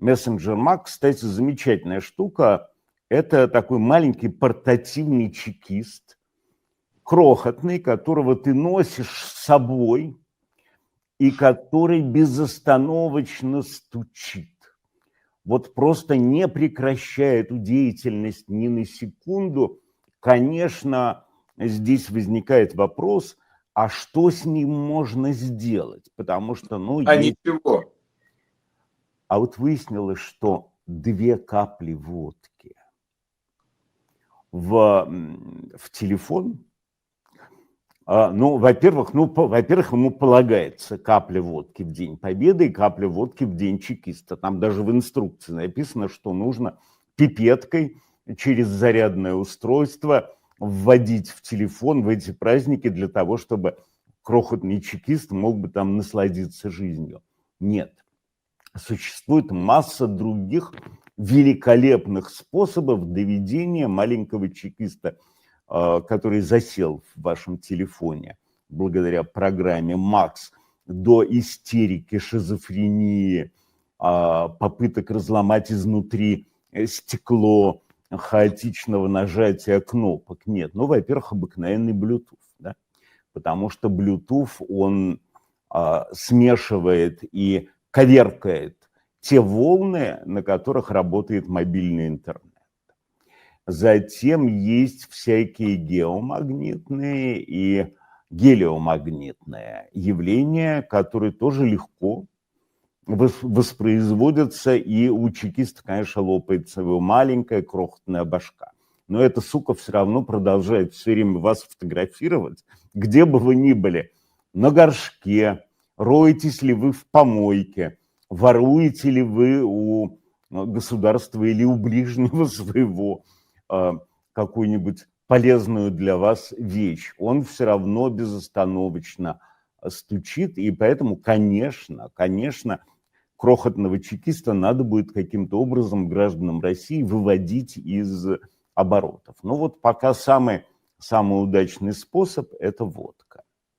Messenger Mac, кстати, замечательная штука. Это такой маленький портативный чекист, крохотный, которого ты носишь с собой и который безостановочно стучит. Вот просто не прекращая эту деятельность ни на секунду. Конечно, здесь возникает вопрос, а что с ним можно сделать? Потому что, ничего. А вот выяснилось, что 2 капли водки в телефон, во-первых, ему полагается капля водки в День Победы и капля водки в День чекиста. Там даже в инструкции написано, что нужно пипеткой через зарядное устройство вводить в телефон в эти праздники для того, чтобы крохотный чекист мог бы там насладиться жизнью. Нет. Существует масса других великолепных способов доведения маленького чекиста, который засел в вашем телефоне благодаря программе Макс, до истерики, шизофрении, попыток разломать изнутри стекло, хаотичного нажатия кнопок. Нет, во-первых, обыкновенный Bluetooth, да? Потому что Bluetooth, он смешивает и коверкает те волны, на которых работает мобильный интернет. Затем есть всякие геомагнитные и гелиомагнитные явления, которые тоже легко воспроизводятся, и у чекиста, конечно, лопается его маленькая крохотная башка. Но эта сука все равно продолжает все время вас фотографировать, где бы вы ни были, на горшке, роетесь ли вы в помойке, воруете ли вы у государства или у ближнего своего какую-нибудь полезную для вас вещь. Он все равно безостановочно стучит, и поэтому, конечно, крохотного чекиста надо будет каким-то образом гражданам России выводить из оборотов. Но вот пока самый удачный способ – это водка.